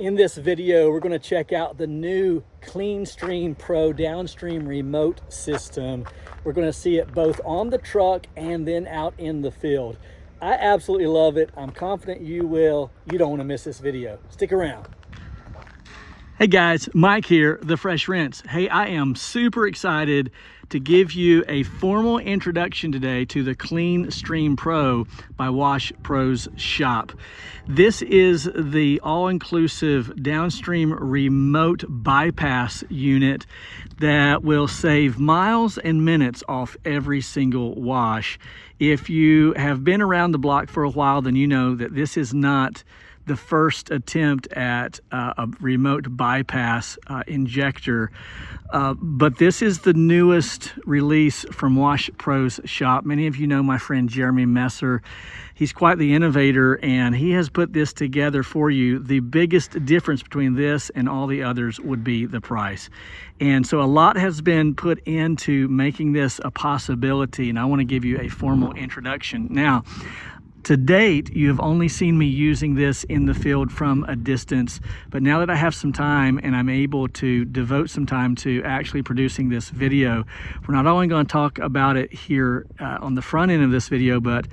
In this video, we're going to check out the new CleanStream Pro downstream remote system. We're going to see it both on the truck and then out in the field. I absolutely love it. I'm confident you will. You don't want to miss this video. Stick around. Hey guys, Mike here, The Fresh Rinse. Hey, I am super excited to give you a formal introduction today to the CleanStream Pro by Wash Pro's shop. This is the all-inclusive downstream remote bypass unit that will save miles and minutes off every single wash. If you have been around the block for a while, then you know that this is not the first attempt at a remote bypass injector, but this is the newest release from Wash Pro's shop. Many of you know my friend Jeremy Messer. He's quite the innovator, and he has put this together for you. The biggest difference between this and all the others would be the price. And so a lot has been put into making this a possibility, and I want to give you a formal introduction. Now, to date, you have only seen me using this in the field from a distance, but now that I have some time and I'm able to devote some time to actually producing this video, we're not only going to talk about it here on the front end of this video, but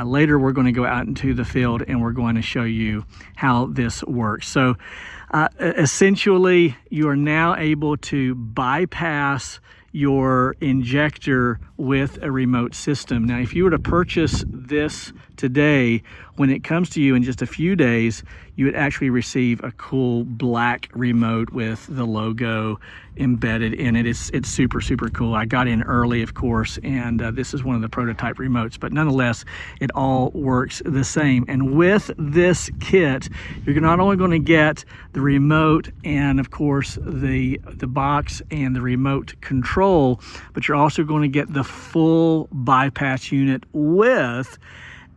later we're going to go out into the field and we're going to show you how this works. So essentially, you are now able to bypass your injector with a remote system. Now, if you were to purchase this today, when it comes to you in just a few days, you would actually receive a cool black remote with the logo embedded in it. It's super, super cool. I got in early, of course, and this is one of the prototype remotes, but nonetheless, it all works the same. And with this kit, you're not only going to get the remote and, of course, the box and the remote control, but you're also going to get the full bypass unit with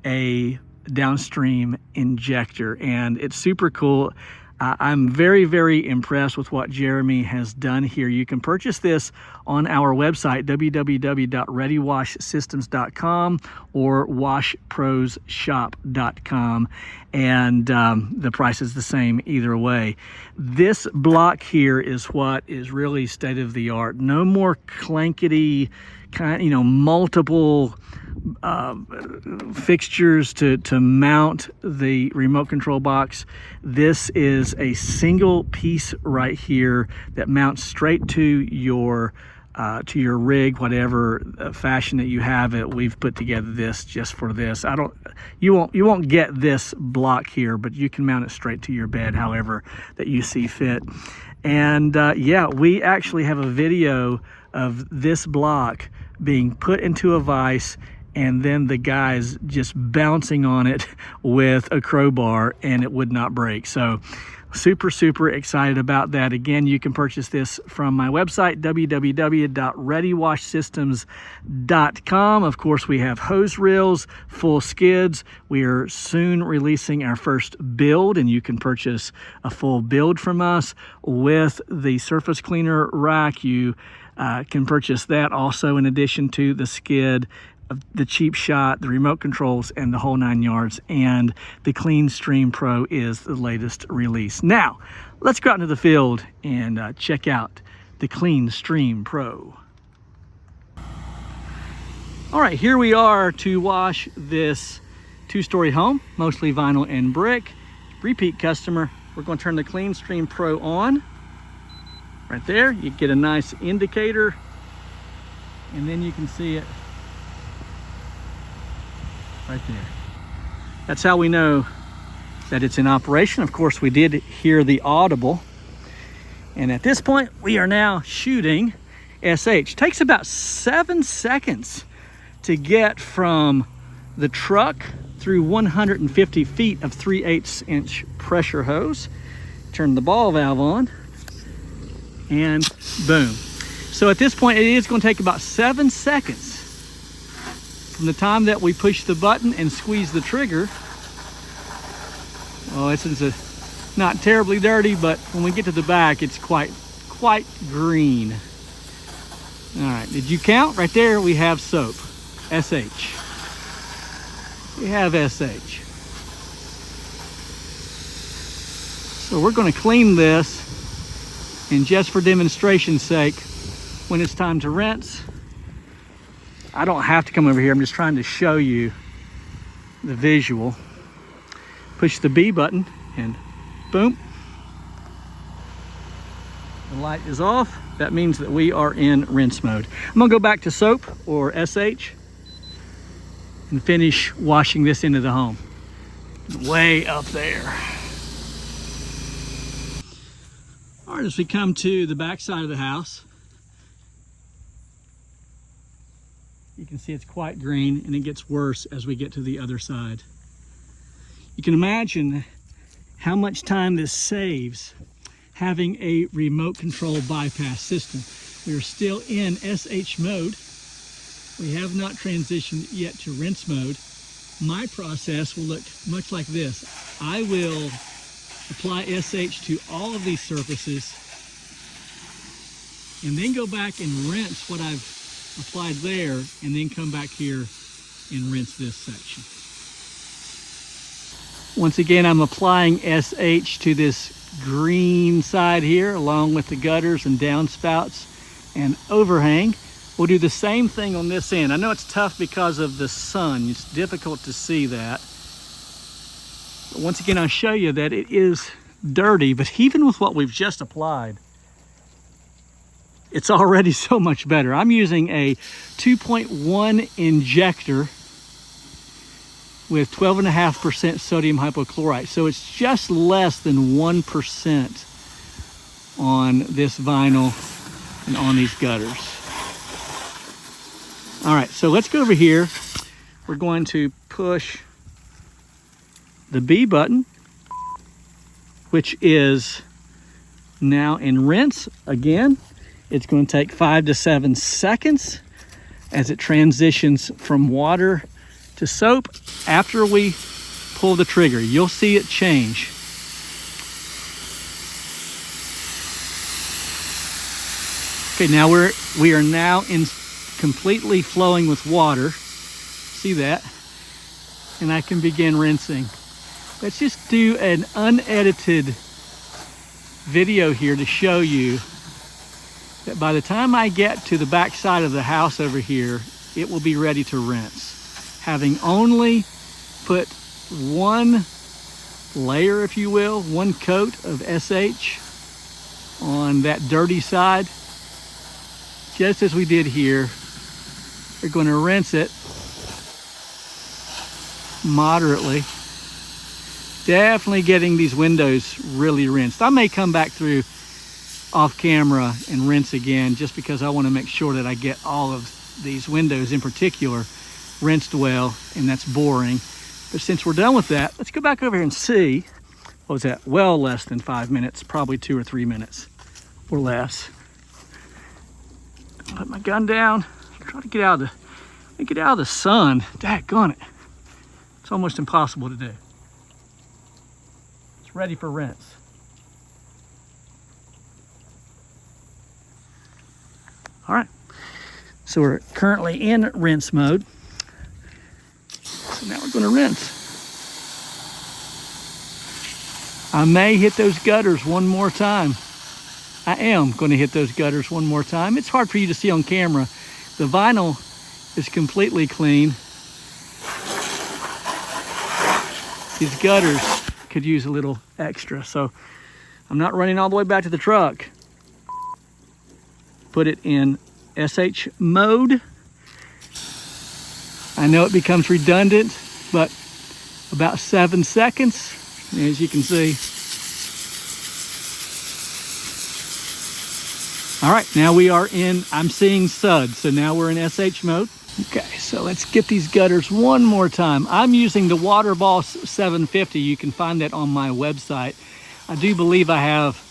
a downstream injector, and it's super cool. I'm very, very impressed with what Jeremy has done here. You can purchase this on our website, www.readywashsystems.com or washprosshop.com, and the price is the same either way. This block here is what is really state of the art. No more clankety multiple fixtures to mount the remote control box. This is a single piece right here that mounts straight to your rig, whatever fashion that you have it. We've put together this just for this. You won't get this block here, but you can mount it straight to your bed however that you see fit. And yeah, we actually have a video of this block being put into a vise and then the guys just bouncing on it with a crowbar, and it would not break. So super, super excited about that. Again, you can purchase this from my website, www.readywashsystems.com. Of course, we have hose reels, full skids. We are soon releasing our first build, and you can purchase a full build from us with the surface cleaner rack. You can purchase that also in addition to the skid, the cheap shot, the remote controls, and the whole 9 yards. And the CleanStream Pro is the latest release. Now, let's go out into the field and check out the CleanStream Pro. All right, here we are to wash this 2-story home, mostly vinyl and brick. Repeat customer. We're going to turn the CleanStream Pro on. Right there, you get a nice indicator, and then you can see it right there. That's how we know that it's in operation. Of course, we did hear the audible, and at this point, we are now shooting SH. Takes about 7 seconds to get from the truck through 150 feet of 3/8 inch pressure hose. Turn the ball valve on, and boom. So at this point, it is going to take about 7 seconds from the time that we push the button and squeeze the trigger. Oh, this is not terribly dirty, but when we get to the back, it's quite green. All right, did you count? Right there, we have soap, SH. We have SH. So we're going to clean this, and just for demonstration's sake, when it's time to rinse, I don't have to come over here. I'm just trying to show you the visual. Push the B button and boom. The light is off. That means that we are in rinse mode. I'm gonna go back to soap or SH and finish washing this into the home. Way up there. All right, as we come to the back side of the house, you can see it's quite green, and it gets worse as we get to the other side. You can imagine how much time this saves having a remote control bypass system. We are still in SH mode. We have not transitioned yet to rinse mode. My process will look much like this. I will apply SH to all of these surfaces and then go back and rinse what I've applied there, and then come back here and rinse this section. Once again, I'm applying SH to this green side here, along with the gutters and downspouts and overhang. We'll do the same thing on this end. I know it's tough because of the sun. It's difficult to see that. But once again, I'll show you that it is dirty, but even with what we've just applied, it's already so much better. I'm using a 2.1 Injector with 12.5% sodium hypochlorite. So it's just less than 1% on this vinyl and on these gutters. All right, so let's go over here. We're going to push the B button, which is now in rinse again. It's going to take 5 to 7 seconds as it transitions from water to soap. After we pull the trigger, you'll see it change. Okay, now we are now in completely flowing with water. See that? And I can begin rinsing. Let's just do an unedited video here to show you that by the time I get to the back side of the house over here, it will be ready to rinse. Having only put one layer, if you will, one coat of SH on that dirty side, just as we did here. We're going to rinse it moderately. Definitely getting these windows really rinsed. I may come back through off camera and rinse again, just because I want to make sure that I get all of these windows in particular rinsed well, and that's boring. But since we're done with that, let's go back over here and see. What was that? Well, less than 5 minutes, probably 2 or 3 minutes or less. Put my gun down. Try to get out of the sun. Daggone it. It's almost impossible to do. It's ready for rinse. All right, so we're currently in rinse mode. So now we're going to rinse. I may hit those gutters one more time. I am going to hit those gutters one more time. It's hard for you to see on camera. The vinyl is completely clean. These gutters could use a little extra, so I'm not running all the way back to the truck. Put it in SH mode. I know it becomes redundant, but about 7 seconds, as you can see. All right, now we are in, I'm seeing suds, so now we're in SH mode. Okay, so let's get these gutters one more time. I'm using the Water Boss 750. You can find that on my website. I do believe I have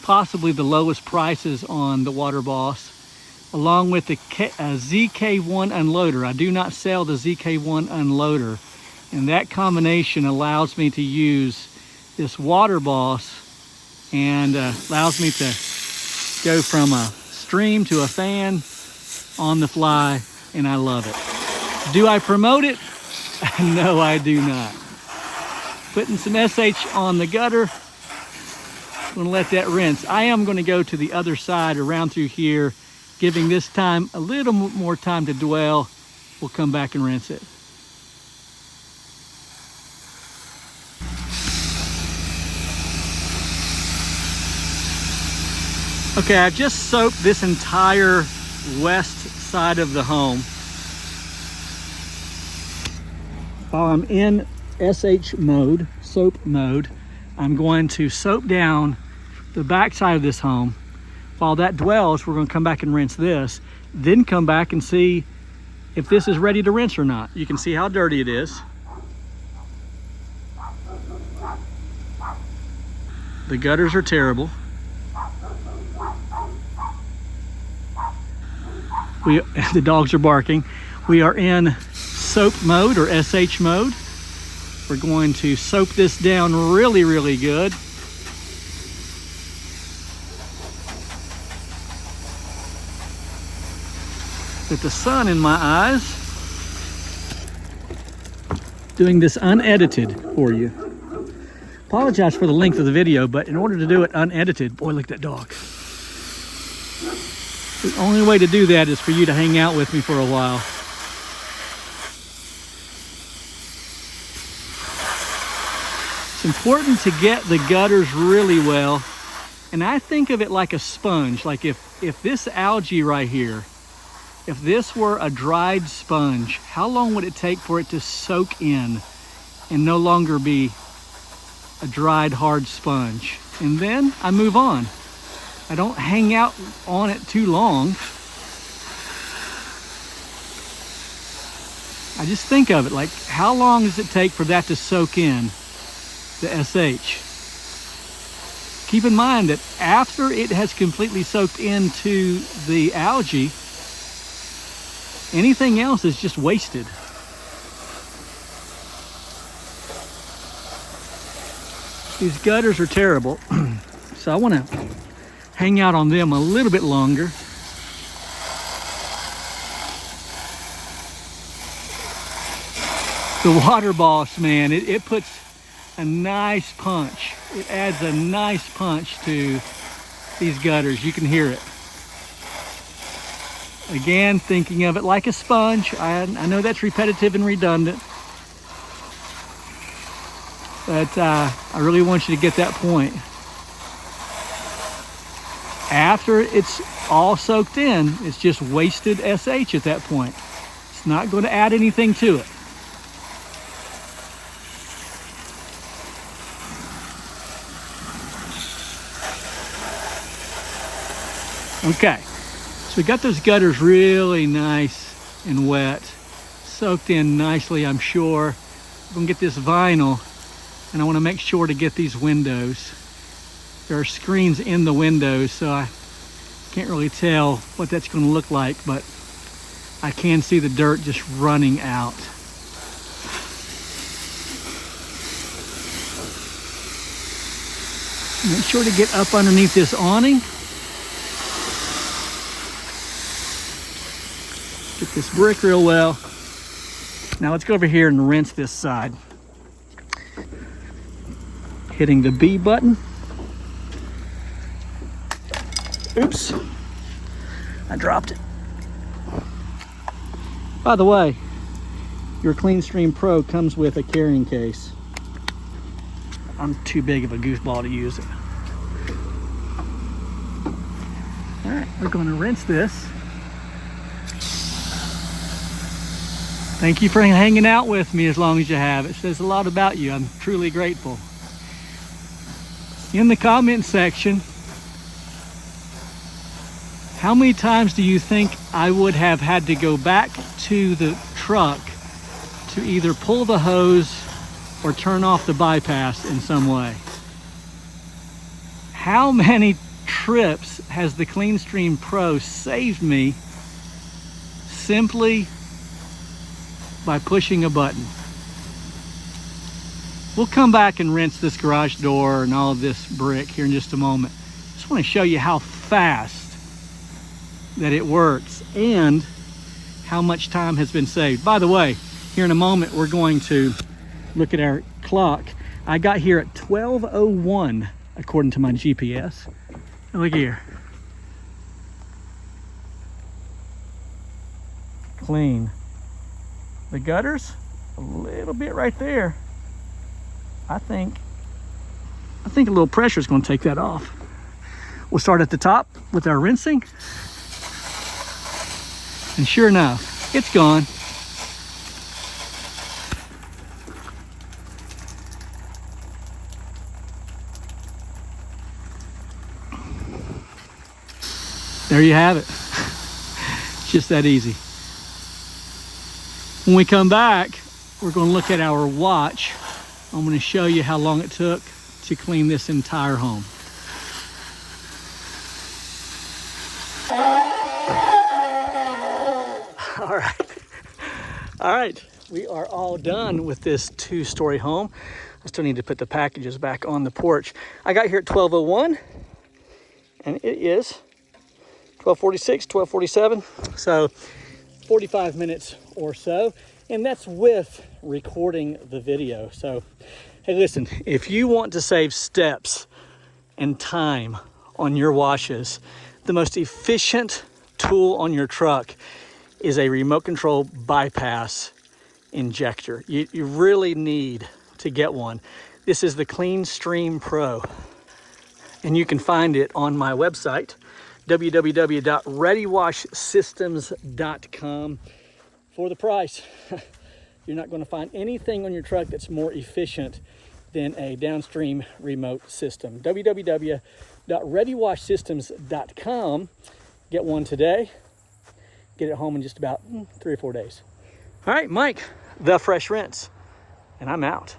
possibly the lowest prices on the Water Boss, along with the ZK1 unloader. I do not sell the ZK1 unloader, and that combination allows me to use this Water Boss and allows me to go from a stream to a fan on the fly, and I love it. Do I promote it? No, I do not. Putting some SH on the gutter, I'm gonna let that rinse. I am gonna go to the other side around through here, giving this time a little more time to dwell. We'll come back and rinse it. Okay, I've just soaped this entire west side of the home. While I'm in SH mode, soap mode, I'm going to soap down the back side of this home. While that dwells, we're going to come back and rinse this, then come back and see if this is ready to rinse or not. You can see how dirty it is. The gutters are terrible. The dogs are barking. We are in soap mode or SH mode. We're going to soap this down really, really good. With the sun in my eyes, doing this unedited for you. Apologize for the length of the video, but in order to do it unedited, boy, look at that dog. The only way to do that is for you to hang out with me for a while. It's important to get the gutters really well. And I think of it like a sponge. Like if this algae right here, if this were a dried sponge, how long would it take for it to soak in and no longer be a dried hard sponge? And then I move on. I don't hang out on it too long. I just think of it like, how long does it take for that to soak in, the SH? Keep in mind that after it has completely soaked into the algae, anything else is just wasted. These gutters are terrible, so I want to hang out on them a little bit longer. The water boss, man, it puts a nice punch. It adds a nice punch to these gutters. You can hear it. Again, thinking of it like a sponge. I know that's repetitive and redundant, but I really want you to get that point. After it's all soaked in, it's just wasted SH at that point. It's not going to add anything to it. Okay, so we got those gutters really nice and wet, soaked in nicely, I'm sure. I'm gonna get this vinyl, and I want to make sure to get these windows. There are screens in the windows, so I can't really tell what that's going to look like, but I can see the dirt just running out. Make sure to get up underneath this awning. Get this brick real well. Now let's go over here and rinse this side. Hitting the B button. Oops, I dropped it. By the way, your CleanStream Pro comes with a carrying case. I'm too big of a goofball to use it. All right, we're going to rinse this. Thank you for hanging out with me as long as you have. It says a lot about you. I'm truly grateful. In the comment section, how many times do you think I would have had to go back to the truck to either pull the hose or turn off the bypass in some way? How many trips has the CleanStream Pro saved me simply by pushing a button? We'll come back and rinse this garage door and all of this brick here in just a moment. Just want to show you how fast that it works and how much time has been saved. By the way, here in a moment we're going to look at our clock. I got here at 12:01 according to my GPS. Look here. Clean. The gutters, a little bit right there. I think a little pressure is going to take that off. We'll start at the top with our rinsing. And sure enough, it's gone. There you have it. Just that easy. When we come back, we're going to look at our watch. I'm going to show you how long it took to clean this entire home. All right, we are all done with this 2-story home. I still need to put the packages back on the porch. I got here at 12:01 and it is 12:46, 12:47. So 45 minutes or so. And that's with recording the video. So, hey, listen, if you want to save steps and time on your washes, the most efficient tool on your truck is a remote control bypass injector. You really need to get one. This is the Clean Stream Pro, and you can find it on my website, www.readywashsystems.com. For the price. You're not going to find anything on your truck that's more efficient than a downstream remote system. www.readywashsystems.com. Get one today. Get it home in just about 3 or 4 days. All right, Mike, the Fresh Rinse, and I'm out.